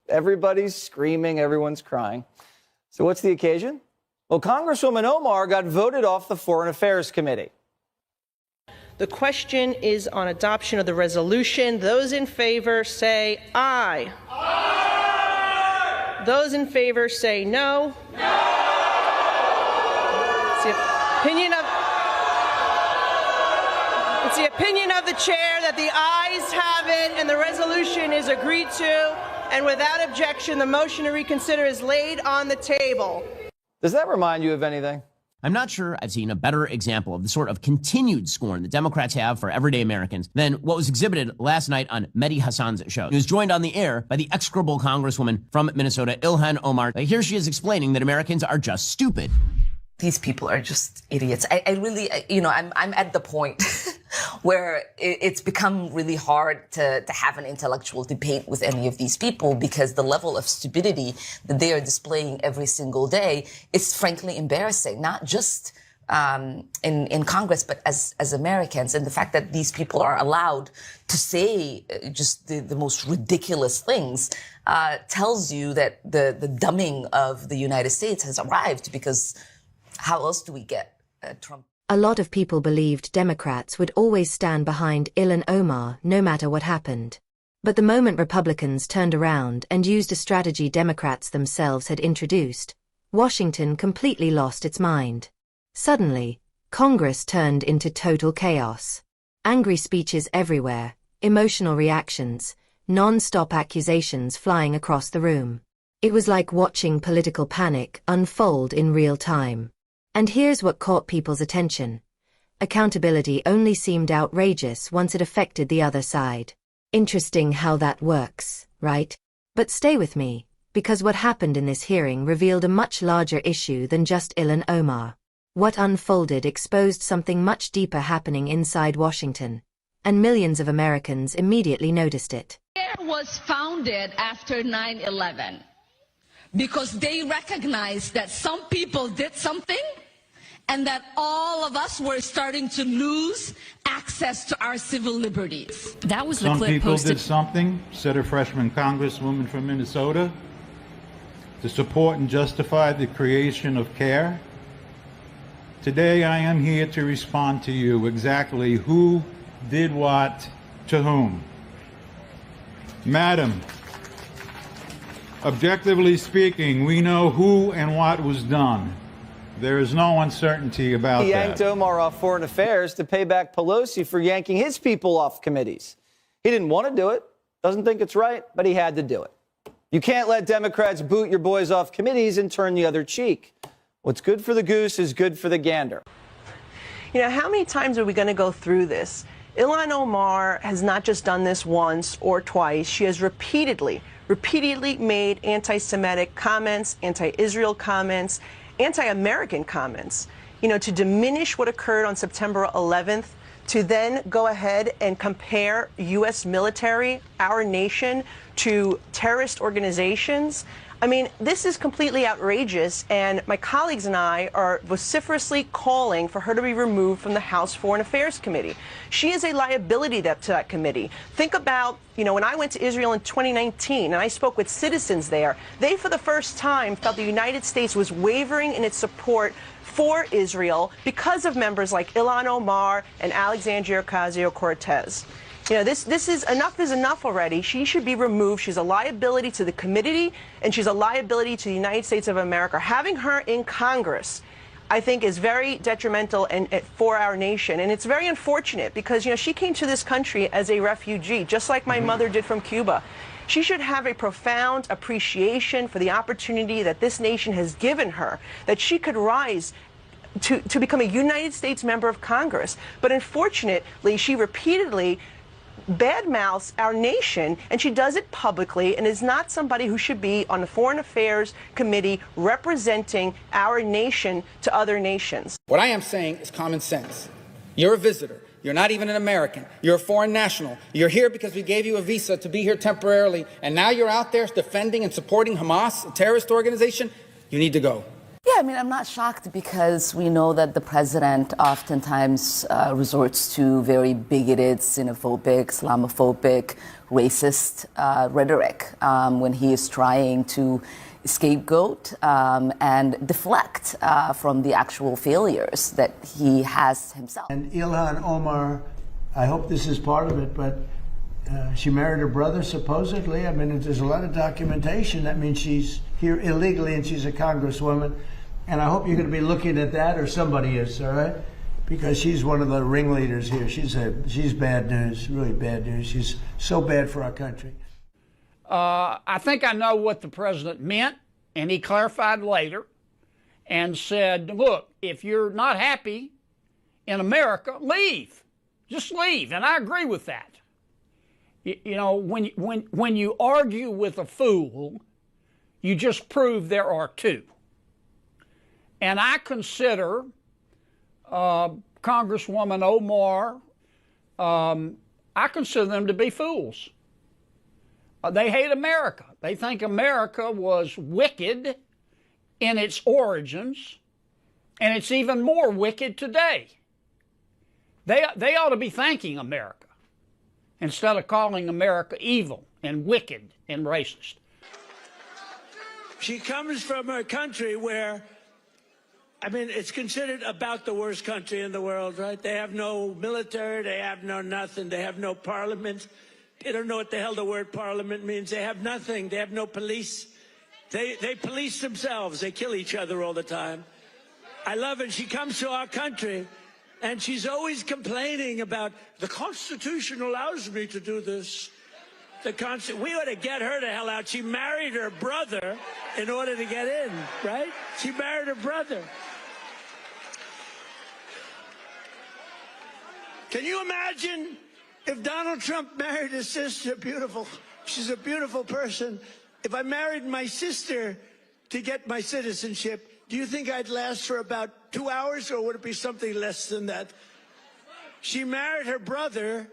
Everybody's screaming, everyone's crying. So what's the occasion? Well, Congresswoman Omar got voted off the Foreign Affairs Committee. The question is on adoption of the resolution. Those in favor say aye. Aye. Those in favor say no. No. It's the opinion of the chair that the ayes have it and the resolution is agreed to. And without objection, the motion to reconsider is laid on the table. Does that remind you of anything? I'm not sure I've seen a better example of the sort of continued scorn the Democrats have for everyday Americans than what was exhibited last night on Mehdi Hasan's show. He was joined on the air by the execrable Congresswoman from Minnesota, Ilhan Omar. Here she is explaining that Americans are just stupid. These people are just idiots. I really, I'm at the point where it's become really hard to have an intellectual debate with any of these people because the level of stupidity that they are displaying every single day is frankly embarrassing, not just in Congress, but as Americans. And the fact that these people are allowed to say just the most ridiculous things tells you that the dumbing of the United States has arrived, because how else do we get Trump? A lot of people believed Democrats would always stand behind Ilhan Omar no matter what happened. But the moment Republicans turned around and used a strategy Democrats themselves had introduced, Washington completely lost its mind. Suddenly, Congress turned into total chaos. Angry speeches everywhere, emotional reactions, non-stop accusations flying across the room. It was like watching political panic unfold in real time. And here's what caught people's attention. Accountability only seemed outrageous once it affected the other side. Interesting how that works, right? But stay with me, because what happened in this hearing revealed a much larger issue than just Ilhan Omar. What unfolded exposed something much deeper happening inside Washington, and millions of Americans immediately noticed it. It was founded after 9/11 because they recognized that some people did something and that all of us were starting to lose access to our civil liberties. That was the clip posted. Some people did something, said a freshman congresswoman from Minnesota, to support and justify the creation of CARE. Today I am here to respond to you exactly who did what to whom. Madam, objectively speaking, we know who and what was done. There is no uncertainty about that. He yanked Omar off Foreign Affairs to pay back Pelosi for yanking his people off committees. He didn't want to do it, doesn't think it's right, but he had to do it. You can't let Democrats boot your boys off committees and turn the other cheek. What's good for the goose is good for the gander. You know, how many times are we going to go through this? Ilhan Omar has not just done this once or twice. She has repeatedly made anti-Semitic comments, anti-Israel comments, anti-American comments, to diminish what occurred on September 11th, to then go ahead and compare U.S. military, our nation, to terrorist organizations. I mean, this is completely outrageous, and my colleagues and I are vociferously calling for her to be removed from the House Foreign Affairs Committee. She is a liability to that committee. Think about, when I went to Israel in 2019 and I spoke with citizens there, they for the first time felt the United States was wavering in its support for Israel because of members like Ilhan Omar and Alexandria Ocasio-Cortez. This is enough already. She should be removed. She's a liability to the committee, and she's a liability to the United States of America. Having her in Congress, I think, is very detrimental for our nation. And it's very unfortunate because, she came to this country as a refugee, just like my mother did from Cuba. She should have a profound appreciation for the opportunity that this nation has given her, that she could rise to become a United States member of Congress. But unfortunately, she repeatedly badmouths our nation, and she does it publicly, and is not somebody who should be on the Foreign Affairs Committee representing our nation to other nations. What I am saying is common sense. You're a visitor. You're not even an American. You're a foreign national. You're here because we gave you a visa to be here temporarily, and now you're out there defending and supporting Hamas, a terrorist organization. You need to go. Yeah, I mean, I'm not shocked because we know that the president oftentimes resorts to very bigoted, xenophobic, Islamophobic, racist rhetoric when he is trying to scapegoat and deflect from the actual failures that he has himself. And Ilhan Omar, I hope this is part of it, but she married her brother, supposedly. I mean, there's a lot of documentation. That means she's here illegally and she's a congresswoman. And I hope you're going to be looking at that, or somebody is, all right? Because she's one of the ringleaders here. She's bad news, really bad news. She's so bad for our country. I think I know what the president meant, and he clarified later and said, look, if you're not happy in America, leave. Just leave. And I agree with that. You know, when you argue with a fool, you just prove there are two. And I consider Congresswoman Omar, I consider them to be fools. They hate America. They think America was wicked in its origins, and it's even more wicked today. They ought to be thanking America instead of calling America evil and wicked and racist. She comes from a country where, I mean, it's considered about the worst country in the world, right? They have no military, they have no nothing, they have no parliament. They don't know what the hell the word parliament means. They have nothing. They have no police. They police themselves. They kill each other all the time. I love it. She comes to our country, and she's always complaining about the Constitution allows me to do this. We ought to get her the hell out. She married her brother in order to get in, right? She married her brother. Can you imagine if Donald Trump married his sister? Beautiful. She's a beautiful person. If I married my sister to get my citizenship, do you think I'd last for about 2 hours, or would it be something less than that? She married her brother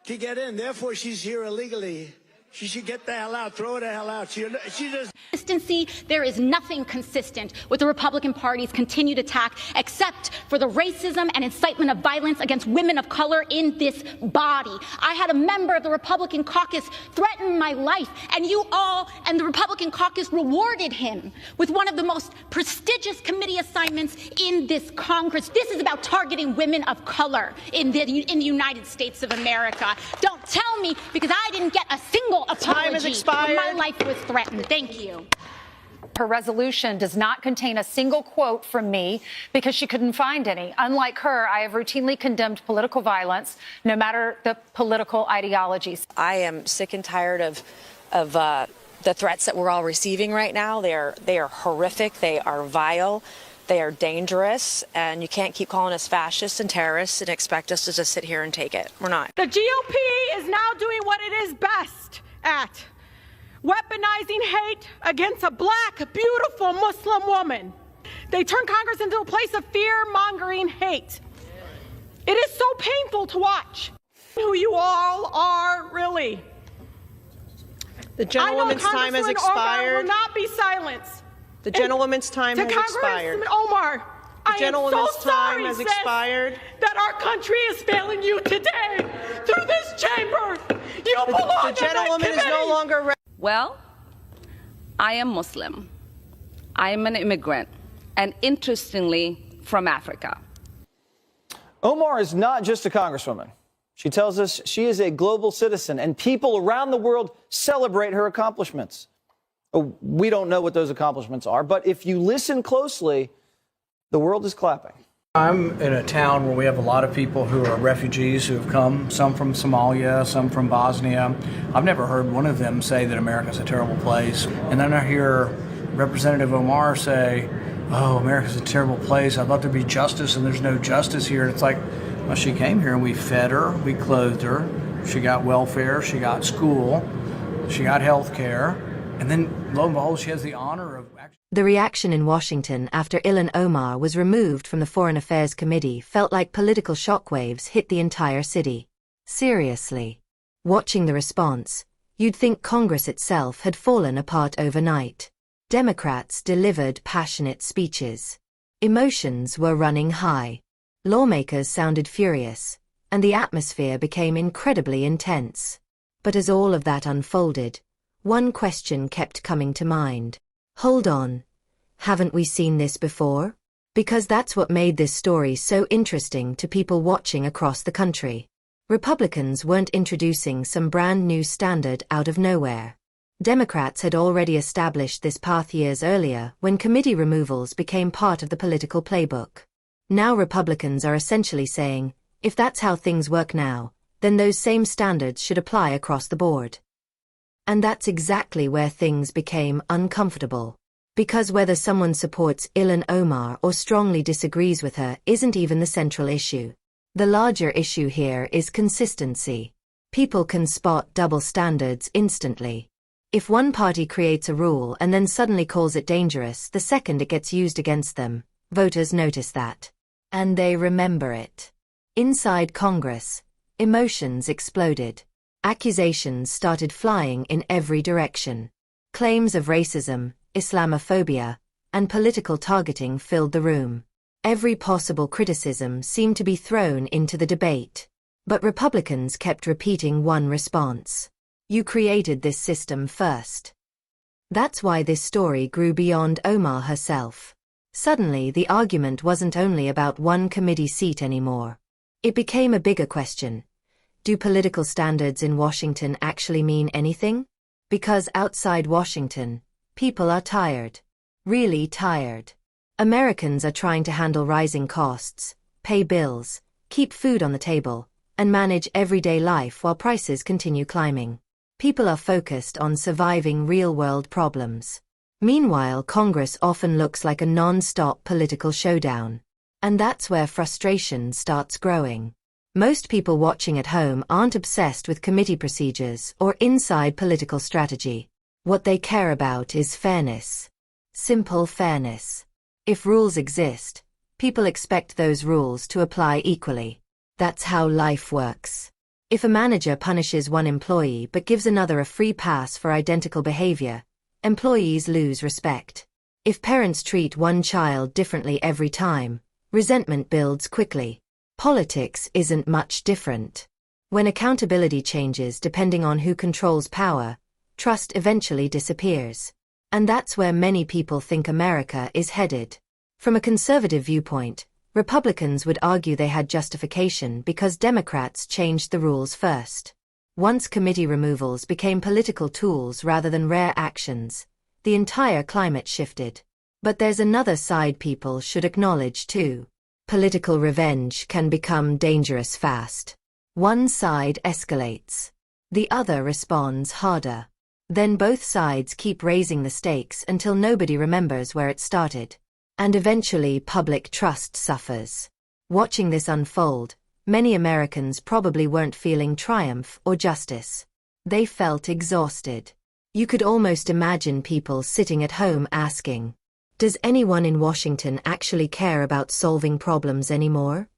to get in. Therefore, she's here illegally. She should get the hell out. Throw her the hell out. She does. Consistency, there is nothing consistent with the Republican Party's continued attack except for the racism and incitement of violence against women of color in this body. I had a member of the Republican caucus threaten my life, and you all and the Republican caucus rewarded him with one of the most prestigious committee assignments in this Congress. This is about targeting women of color in the United States of America. Don't tell me, because I didn't get a single apology when my life was threatened. Thank you. Her resolution does not contain a single quote from me because she couldn't find any. Unlike her, I have routinely condemned political violence, no matter the political ideologies. I am sick and tired of the threats that we're all receiving right now. They are horrific. They are vile. They are dangerous, and you can't keep calling us fascists and terrorists and expect us to just sit here and take it. We're not. The GOP is now doing what it is best at: weaponizing hate against a black, beautiful Muslim woman. They turn Congress into a place of fear-mongering hate. It is so painful to watch who you all are, really. The gentlewoman's time has expired. Omar will not be silenced. The gentlewoman's time has expired. Omar, the gentlewoman's time has expired. That our country is failing you today through this chamber. You belong. The gentlewoman is no longer. Well, I am Muslim. I am an immigrant, and interestingly, from Africa. Omar is not just a congresswoman. She tells us she is a global citizen, and people around the world celebrate her accomplishments. We don't know what those accomplishments are, but if you listen closely, the world is clapping. I'm in a town where we have a lot of people who are refugees who have come, some from Somalia, some from Bosnia. I've never heard one of them say that America's a terrible place. And then I hear Representative Omar say, oh, America's a terrible place. I thought there'd be justice, and there's no justice here. And it's like, well, she came here and we fed her, we clothed her, she got welfare, she got school, she got health care. And then, lo and behold, she has the honor of... The reaction in Washington after Ilhan Omar was removed from the Foreign Affairs Committee felt like political shockwaves hit the entire city. Seriously. Watching the response, you'd think Congress itself had fallen apart overnight. Democrats delivered passionate speeches. Emotions were running high. Lawmakers sounded furious, and the atmosphere became incredibly intense. But as all of that unfolded, one question kept coming to mind. Hold on. Haven't we seen this before? Because that's what made this story so interesting to people watching across the country. Republicans weren't introducing some brand new standard out of nowhere. Democrats had already established this path years earlier when committee removals became part of the political playbook. Now Republicans are essentially saying, if that's how things work now, then those same standards should apply across the board. And that's exactly where things became uncomfortable. Because whether someone supports Ilhan Omar or strongly disagrees with her isn't even the central issue. The larger issue here is consistency. People can spot double standards instantly. If one party creates a rule and then suddenly calls it dangerous the second it gets used against them, voters notice that. And they remember it. Inside Congress, emotions exploded. Accusations started flying in every direction. Claims of racism, Islamophobia, and political targeting filled the room. Every possible criticism seemed to be thrown into the debate. But Republicans kept repeating one response. You created this system first. That's why this story grew beyond Omar herself. Suddenly, the argument wasn't only about one committee seat anymore. It became a bigger question. Do political standards in Washington actually mean anything? Because outside Washington, people are tired. Really tired. Americans are trying to handle rising costs, pay bills, keep food on the table, and manage everyday life while prices continue climbing. People are focused on surviving real-world problems. Meanwhile, Congress often looks like a non-stop political showdown. And that's where frustration starts growing. Most people watching at home aren't obsessed with committee procedures or inside political strategy. What they care about is fairness. Simple fairness. If rules exist, people expect those rules to apply equally. That's how life works. If a manager punishes one employee but gives another a free pass for identical behavior, employees lose respect. If parents treat one child differently every time, resentment builds quickly. Politics isn't much different. When accountability changes depending on who controls power, trust eventually disappears. And that's where many people think America is headed. From a conservative viewpoint, Republicans would argue they had justification because Democrats changed the rules first. Once committee removals became political tools rather than rare actions, the entire climate shifted. But there's another side people should acknowledge too. Political revenge can become dangerous fast. One side escalates. The other responds harder. Then both sides keep raising the stakes until nobody remembers where it started. And eventually public trust suffers. Watching this unfold, many Americans probably weren't feeling triumph or justice. They felt exhausted. You could almost imagine people sitting at home asking, does anyone in Washington actually care about solving problems anymore?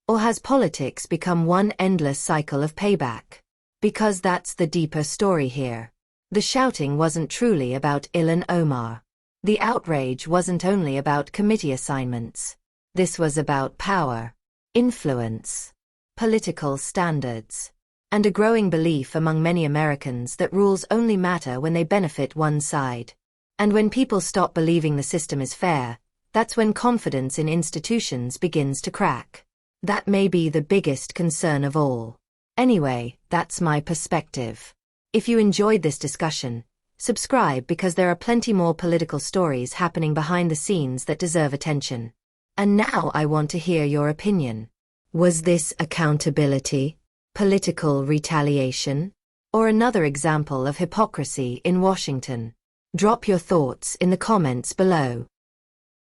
Or has politics become one endless cycle of payback? Because that's the deeper story here. The shouting wasn't truly about Ilhan Omar. The outrage wasn't only about committee assignments. This was about power, influence, political standards, and a growing belief among many Americans that rules only matter when they benefit one side. And when people stop believing the system is fair, that's when confidence in institutions begins to crack. That may be the biggest concern of all. Anyway, that's my perspective. If you enjoyed this discussion, subscribe because there are plenty more political stories happening behind the scenes that deserve attention. And now I want to hear your opinion. Was this accountability, political retaliation, or another example of hypocrisy in Washington? Drop your thoughts in the comments below.